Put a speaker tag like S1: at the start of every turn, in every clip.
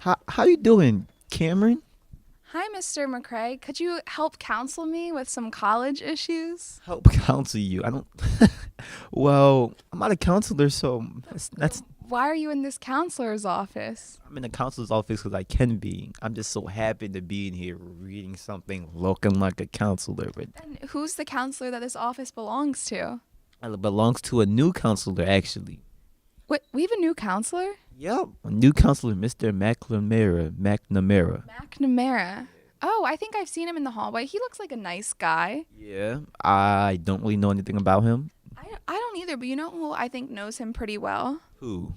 S1: How you doing, Camryn?
S2: Hi, Mr. McCray. Could you help counsel me with some college issues?
S1: Help counsel you. I don't. Well, I'm not a counselor, so that's.
S2: Why are you in this counselor's office?
S1: I'm in the counselor's office because I can be. I'm just so happy to be in here reading something looking like a counselor, but
S2: And who's the counselor that this office belongs to?
S1: it belongs to a new counselor actually.
S2: What? We have a new counselor?
S1: Yep, a new counselor, Mr. McNamara.
S2: Macnamara. Oh, I think I've seen him in the hallway. He looks like a nice guy.
S1: Yeah, I don't really know anything about him.
S2: I don't either, but you know who I think knows him pretty well?
S1: Who?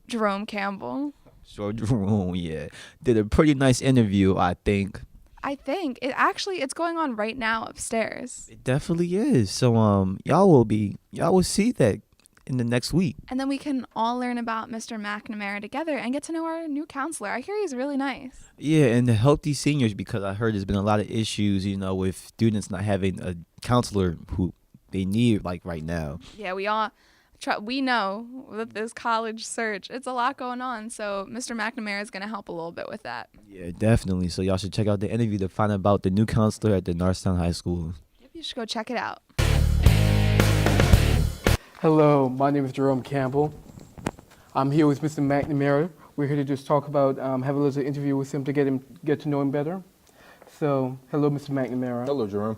S2: Jerome Campbell.
S1: George Jerome, yeah. Did a pretty nice interview, I think.
S2: I think it's going on right now upstairs.
S1: It definitely is. So y'all will see that in the next week.
S2: And then we can all learn about Mr. McNamara together and get to know our new counselor. I hear he's really nice.
S1: Yeah, and to help these seniors because I heard there's been a lot of issues, with students not having a counselor who they need like right now.
S2: Yeah, we know with this college search, it's a lot going on. So Mr. McNamara is going to help a little bit with that.
S1: Yeah, definitely. So y'all should check out the interview to find out about the new counselor at the Norristown High School.
S2: Yep, you should go check it out.
S3: Hello, my name is Jerome Campbell. I'm here with Mr. McNamara. We're here to just talk about, have a little interview with him to get to know him better. So, hello, Mr. McNamara.
S4: Hello, Jerome.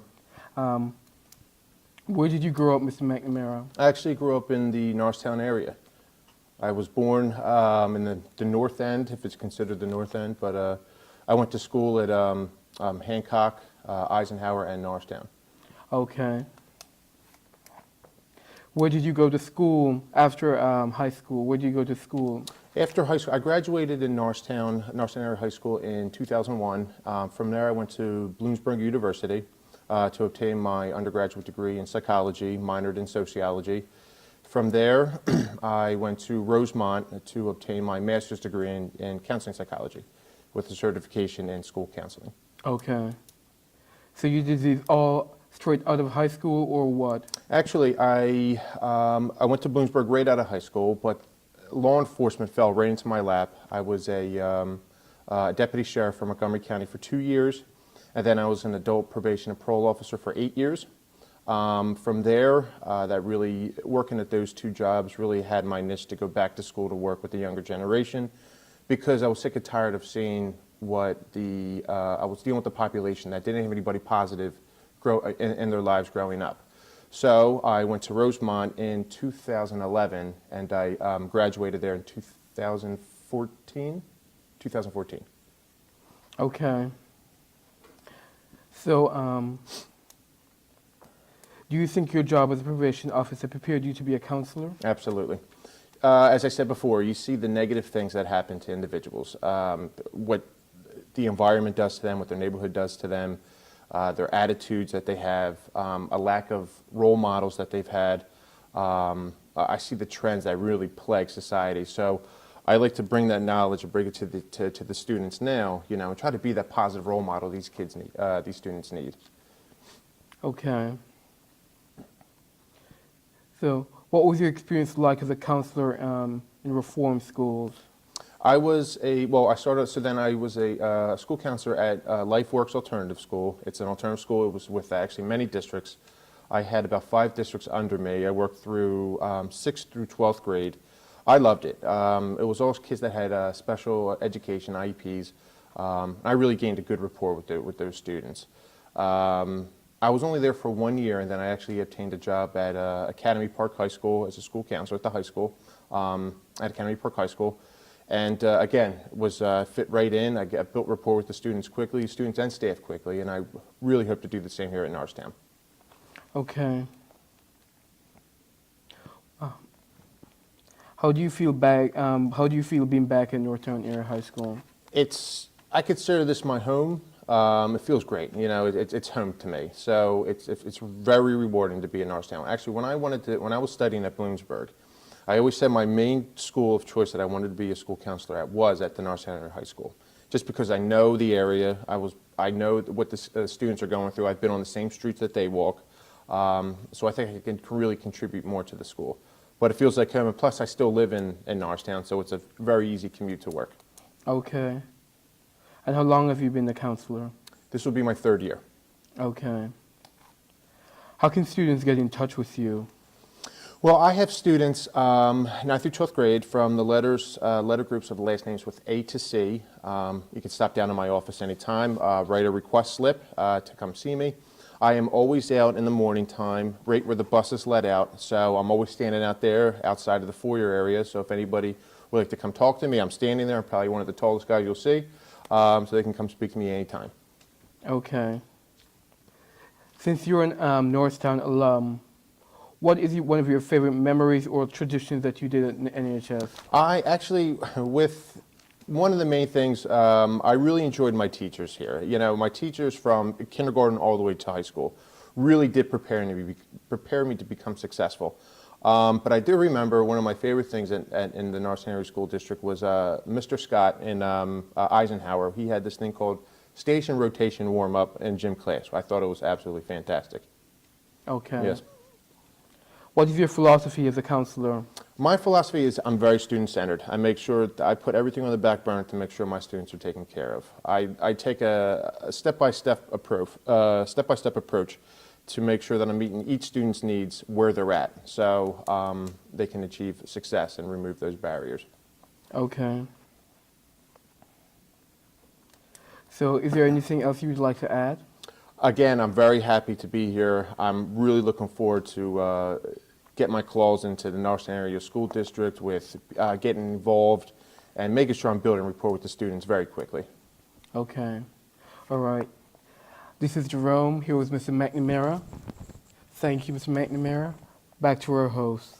S3: Where did you grow up, Mr. McNamara?
S4: I actually grew up in the Norristown area. I was born in the north end, if it's considered the north end, but I went to school at Hancock, Eisenhower, and Norristown.
S3: Okay. Where did you go to school after high school? Where did you go to school?
S4: After high school, I graduated in Norristown Area High School in 2001. From there, I went to Bloomsburg University to obtain my undergraduate degree in psychology, minored in sociology. From there, I went to Rosemont to obtain my master's degree in counseling psychology with a certification in school counseling.
S3: Okay. So you did these all straight out of high school or what?
S4: Actually, I went to Bloomsburg right out of high school, but law enforcement fell right into my lap. I was a deputy sheriff for Montgomery County for 2 years, and then I was an adult probation and parole officer for 8 years. From there, working at those two jobs really had my niche to go back to school to work with the younger generation because I was sick and tired of seeing what I was dealing with the population that didn't have anybody positive in their lives growing up. So I went to Rosemont in 2011 and I graduated there in 2014.
S3: Okay. So, do you think your job as a probation officer prepared you to be a counselor?
S4: Absolutely. As I said before, you see the negative things that happen to individuals, what the environment does to them, what their neighborhood does to them, their attitudes that they have, a lack of role models that they've had. I see the trends that really plague society. So I like to bring that knowledge and bring it to the students now, and try to be that positive role model these kids need, these students need.
S3: Okay. So, what was your experience like as a counselor in reform schools?
S4: I was I was a school counselor at LifeWorks Alternative School. It's an alternative school. It was with actually many districts. I had about 5 districts under me. I worked through 6th through 12th grade. I loved it. It was all kids that had special education, IEPs. I really gained a good rapport with those students. I was only there for 1 year, and then I actually obtained a job at Academy Park High School as a school counselor at the high school, at Academy Park High School. And again, was fit right in. I built rapport with the students quickly, students and staff quickly, and I really hope to do the same here at Norristown.
S3: Okay. How do you feel being back at Norristown Area High School?
S4: I consider this my home. It feels great. It's home to me. So it's very rewarding to be in Norristown. Actually, when I was studying at Bloomsburg, I always said my main school of choice that I wanted to be a school counselor at was at the Norristown Area High School, just because I know the area. I know what the students are going through. I've been on the same streets that they walk, so I think I can really contribute more to the school. But it feels like home, and plus I still live in Norristown, so it's a very easy commute to work.
S3: Okay. And how long have you been a counselor?
S4: This will be my 3rd year.
S3: Okay. How can students get in touch with you?
S4: Well, I have students 9th through 12th grade from the letter groups of the last names with A to C. You can stop down in my office anytime, write a request slip to come see me. I am always out in the morning time, right where the buses let out, so I'm always standing out there outside of the foyer area, so if anybody would like to come talk to me, I'm standing there. I'm probably one of the tallest guys you'll see, so they can come speak to me anytime.
S3: Okay. Since you're an Norristown alum, what is one of your favorite memories or traditions that you did at NAHS?
S4: I actually, with one of the main things, I really enjoyed my teachers here. You know, my teachers from kindergarten all the way to high school really did prepare me to become successful. But I do remember one of my favorite things in the Norristown Area School District was Mr. Scott in Eisenhower. He had this thing called Station Rotation Warm-Up in gym class. I thought it was absolutely fantastic.
S3: Okay.
S4: Yes.
S3: What is your philosophy as a counselor?
S4: My philosophy is I'm very student-centered. I make sure that I put everything on the back burner to make sure my students are taken care of. I take a step-by-step approach to make sure that I'm meeting each student's needs where they're at, so they can achieve success and remove those barriers.
S3: Okay. So is there anything else you would like to add?
S4: Again, I'm very happy to be here. I'm really looking forward to get my claws into the Norristown Area School District with getting involved and making sure I'm building rapport with the students very quickly.
S3: Okay. All right. This is Jerome, here with Mr. McNamara. Thank you, Mr. McNamara. Back to our host.